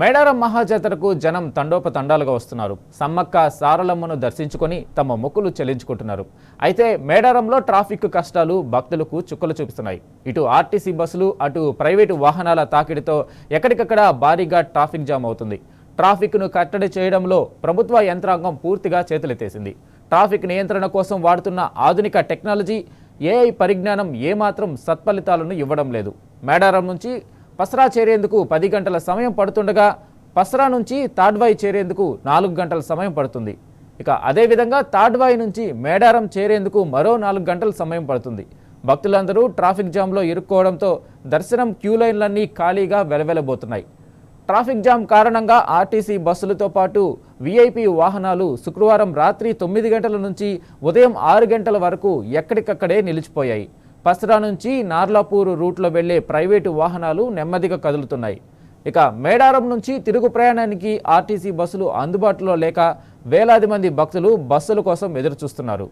మేడారం మహాజాతరకు జనం తండోపతండాలుగా వస్తున్నారు. సమ్మక్క సారలమ్మను దర్శించుకొని తమ మొక్కులు చెల్లించుకుంటున్నారు. అయితే మేడారంలో ట్రాఫిక్ కష్టాలు భక్తులకు చుక్కలు చూపిస్తున్నాయి. ఇటు ఆర్టీసీ బస్సులు అటు ప్రైవేటు వాహనాల తాకిడితో ఎక్కడికక్కడ భారీగా ట్రాఫిక్ జామ్ అవుతుంది. ట్రాఫిక్ను కట్టడి చేయడంలో ప్రభుత్వ యంత్రాంగం పూర్తిగా చేతులెత్తేసింది. ట్రాఫిక్ నియంత్రణ కోసం వాడుతున్న ఆధునిక టెక్నాలజీ, ఏఐ పరిజ్ఞానం ఏమాత్రం సత్ఫలితాలను ఇవ్వడం లేదు. మేడారం నుంచి పసరా చేరేందుకు 10 గంటల సమయం పడుతుండగా పసరా నుంచి తాడ్వాయి చేరేందుకు 4 గంటల సమయం పడుతుంది. ఇక అదేవిధంగా తాడ్వాయి నుంచి మేడారం చేరేందుకు మరో 4 గంటల సమయం పడుతుంది. భక్తులందరూ ట్రాఫిక్ జామ్లో ఇరుక్కోవడంతో దర్శనం క్యూ లైన్లన్నీ ఖాళీగా వెలవెలబోతున్నాయి. ట్రాఫిక్ జామ్ కారణంగా ఆర్టీసీ బస్సులతో పాటు వీఐపీ వాహనాలు శుక్రవారం రాత్రి 9 గంటల నుంచి ఉదయం 6 గంటల వరకు ఎక్కడికక్కడే నిలిచిపోయాయి. పసరా నుంచి నార్లాపూర్ రూట్లో వెళ్లే ప్రైవేటు వాహనాలు నెమ్మదిగా కదులుతున్నాయి. ఇక మేడారం నుంచి తిరుగు ప్రయాణానికి ఆర్టీసీ బస్సులు అందుబాటులో లేక వేలాది మంది భక్తులు బస్సుల కోసం ఎదురుచూస్తున్నారు.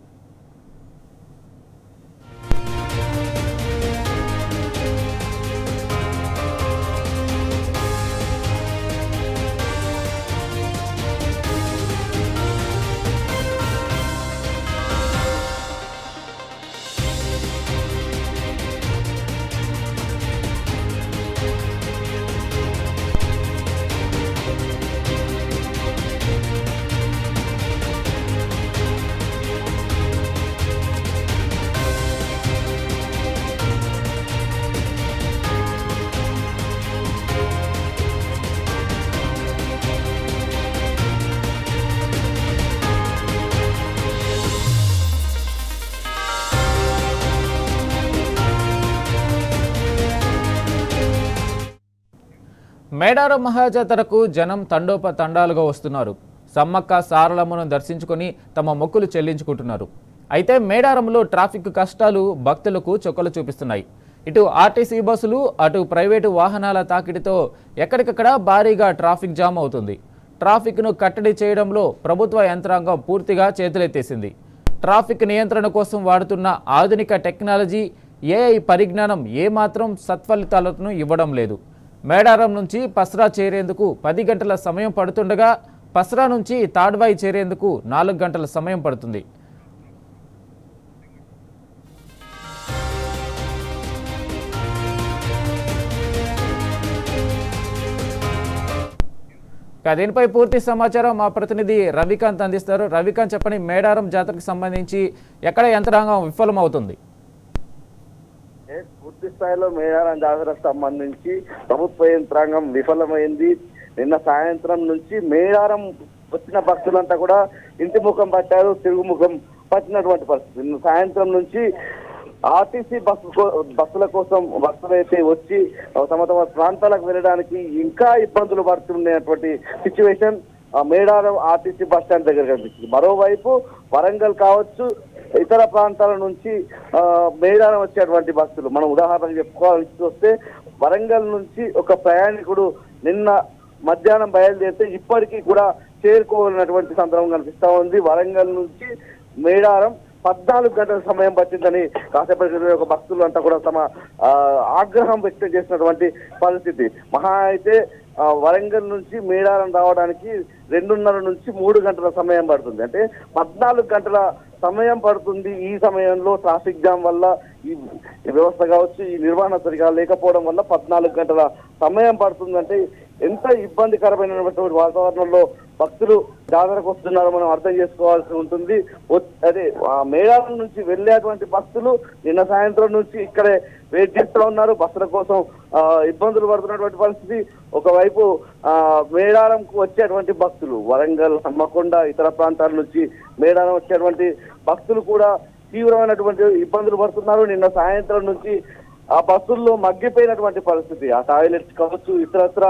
మేడారం మహాజాతరకు జనం తండోపతండాలుగా వస్తున్నారు. సమ్మక్క సారలమ్మను దర్శించుకొని తమ మొక్కులు చెల్లించుకుంటున్నారు. అయితే మేడారంలో ట్రాఫిక్ కష్టాలు భక్తులకు చుక్కలు చూపిస్తున్నాయి. ఇటు ఆర్టీసీ బస్సులు అటు ప్రైవేటు వాహనాల తాకిడితో ఎక్కడికక్కడ భారీగా ట్రాఫిక్ జామ్ అవుతుంది. ట్రాఫిక్ను కట్టడి చేయడంలో ప్రభుత్వ యంత్రాంగం పూర్తిగా చేతులెత్తేసింది. ట్రాఫిక్ నియంత్రణ కోసం వాడుతున్న ఆధునిక టెక్నాలజీ, ఏఐ పరిజ్ఞానం ఏమాత్రం సత్ఫలితాలను ఇవ్వడం లేదు. మేడారం నుంచి పసరా చేరేందుకు 10 గంటల సమయం పడుతుండగా పసరా నుంచి తాడ్వాయి చేరేందుకు 4 గంటల సమయం పడుతుంది. దీనిపై పూర్తి సమాచారం మా ప్రతినిధి రవికాంత్ అందిస్తారు. రవికాంత్, చెప్పండి, మేడారం జాతరకు సంబంధించి ఎక్కడ యంత్రాంగం విఫలమవుతుంది? పూర్తి స్థాయిలో మేడారం జాతరకు సంబంధించి ప్రభుత్వ యంత్రాంగం విఫలమైంది. నిన్న సాయంత్రం నుంచి మేడారం వచ్చిన భక్తులంతా కూడా ఇంటి ముఖం పట్టారు, తిరుగు ముఖం పట్టినటువంటి పరిస్థితి. నిన్న సాయంత్రం నుంచి ఆర్టీసీ బస్సుల కోసం భక్తులు అయితే వచ్చి తమ తమ ప్రాంతాలకు వెళ్ళడానికి ఇంకా ఇబ్బందులు పడుతున్నటువంటి situation Medaram RTC bus stand దగ్గర కనిపిస్తుంది. మరోవైపు వరంగల్ కావచ్చు, ఇతర ప్రాంతాల నుంచి మేడారం వచ్చేటువంటి భక్తులు, మనం ఉదాహరణకు చెప్పుకోవాల్సి వస్తే వరంగల్ నుంచి ఒక ప్రయాణికుడు నిన్న మధ్యాహ్నం బయలుదేరితే ఇప్పటికీ కూడా చేరుకోవాలన్నటువంటి సందర్భం కనిపిస్తా ఉంది. వరంగల్ నుంచి మేడారం 14 గంటల సమయం పట్టిందని కాసేపటి ఒక భక్తులు అంతా కూడా తమ ఆగ్రహం వ్యక్తం చేసినటువంటి పరిస్థితి. మహా అయితే వరంగల్ నుంచి మేడారం రావడానికి 2:30 నుంచి 3 గంటల సమయం పడుతుంది. అంటే 14 గంటల సమయం పడుతుంది. ఈ సమయంలో ట్రాఫిక్ జామ్ వల్ల ఈ వ్యవస్థ కావచ్చు, ఈ నిర్వహణ సరిగా లేకపోవడం వల్ల 14 గంటల సమయం పడుతుందంటే ఎంత ఇబ్బందికరమైనటువంటి వాతావరణంలో భక్తులు జాతరకు వస్తున్నారో మనం అర్థం చేసుకోవాల్సి ఉంటుంది. అదే మేడారం నుంచి వెళ్ళేటువంటి భక్తులు నిన్న సాయంత్రం నుంచి ఇక్కడే వెయిట్ చేస్తూ ఉన్నారు. బస్సుల కోసం ఇబ్బందులు పడుతున్నటువంటి పరిస్థితి. ఒకవైపు మేడారంకు వచ్చేటువంటి భక్తులు, వరంగల్, హన్మకొండ, ఇతర ప్రాంతాల నుంచి మేడారం వచ్చేటువంటి భక్తులు కూడా తీవ్రమైనటువంటి ఇబ్బందులు పడుతున్నారు. నిన్న సాయంత్రం నుంచి ఆ బస్సుల్లో మగ్గిపోయినటువంటి పరిస్థితి. ఆ టాయిలెట్స్ కావచ్చు, ఇతరత్ర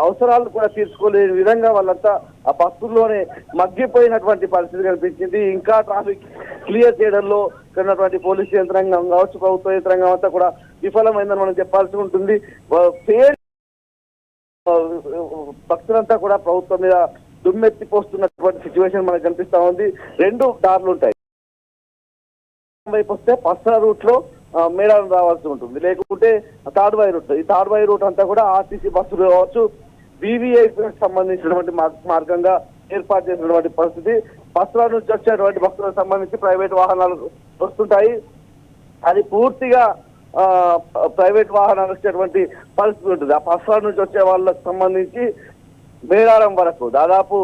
అవసరాలు కూడా తీర్చుకోలేని విధంగా వాళ్ళంతా ఆ బస్సుల్లోనే మగ్గిపోయినటువంటి పరిస్థితి కనిపించింది. ఇంకా ట్రాఫిక్ క్లియర్ చేయడంలో ఉన్నటువంటి పోలీసు యంత్రాంగం కావచ్చు, ప్రభుత్వ యంత్రాంగం అంతా కూడా విఫలమైందని మనం చెప్పాల్సి ఉంటుంది. భక్తులంతా కూడా ప్రభుత్వం మీద దుమ్మెత్తిపోస్తున్నటువంటి సిచ్యువేషన్ మనకు కనిపిస్తా ఉంది. 2 దారులు ఉంటాయి. వైపు వస్తే పసరా రూట్ లో మేడారం రావాల్సి ఉంటుంది, లేకుంటే తాడ్వాయి రూట్. ఈ తాడ్వాయి రూట్ అంతా కూడా ఆర్టీసీ బస్సులు కావచ్చు, వివిఐపీలకు సంబంధించినటువంటి మార్గంగా ఏర్పాటు చేసినటువంటి పరిస్థితి. బస్సుల నుంచి వచ్చేటువంటి భక్తులకు సంబంధించి ప్రైవేట్ వాహనాలు వస్తుంటాయి. అది పూర్తిగా ప్రైవేట్ వాహనాలు వచ్చేటువంటి పరిస్థితి ఉంటుంది. ఆ బస్సుల నుంచి వచ్చే వాళ్ళకు సంబంధించి మేడారం వరకు దాదాపు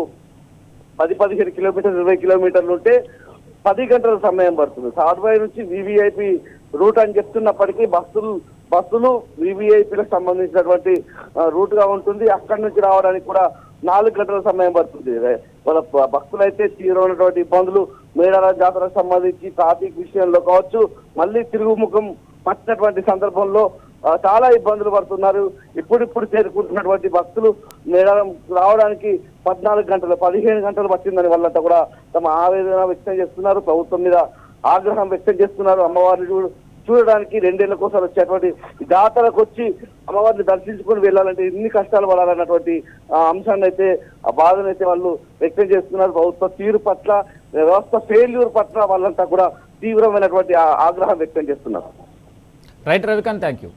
10-15 కిలోమీటర్లు 20 కిలోమీటర్లు ఉంటే 10 గంటల సమయం పడుతుంది. సాధుబాయి నుంచి వివిఐపి రూట్ అని చెప్తున్నప్పటికీ బస్సులు వివిఐపీలకు సంబంధించినటువంటి రూట్ గా ఉంటుంది. అక్కడి నుంచి రావడానికి కూడా 4 గంటల సమయం పడుతుంది. వాళ్ళ భక్తులైతే తీవ్రమైనటువంటి ఇబ్బందులు మేడారం జాతరకు సంబంధించి ట్రాఫిక్ విషయంలో కావచ్చు, మళ్ళీ తిరుగుముఖం పట్టినటువంటి సందర్భంలో చాలా ఇబ్బందులు పడుతున్నారు. ఇప్పుడిప్పుడు చేరుకుంటున్నటువంటి భక్తులు మేడారం రావడానికి 14 గంటలు 15 గంటలు పట్టిందని వాళ్ళంతా కూడా తమ ఆవేదన వ్యక్తం చేస్తున్నారు. ప్రభుత్వం మీద ఆగ్రహం వ్యక్తం చేస్తున్నారు. అమ్మవారిని చూడడానికి 2 ఏళ్లకోసారి వచ్చేటువంటి జాతరకు వచ్చి అమ్మవారిని దర్శించుకొని వెళ్ళాలంటే ఎన్ని కష్టాలు పడాలన్నటువంటి అంశాన్ని అయితే ఆ బాధను అయితే వాళ్ళు వ్యక్తం చేస్తున్నారు. ప్రభుత్వ తీరు పట్ల, వ్యవస్థ ఫెయిల్యూర్ పట్ల వాళ్ళంతా కూడా తీవ్రమైనటువంటి ఆగ్రహం వ్యక్తం చేస్తున్నారు. Right Ravikanth, thank you.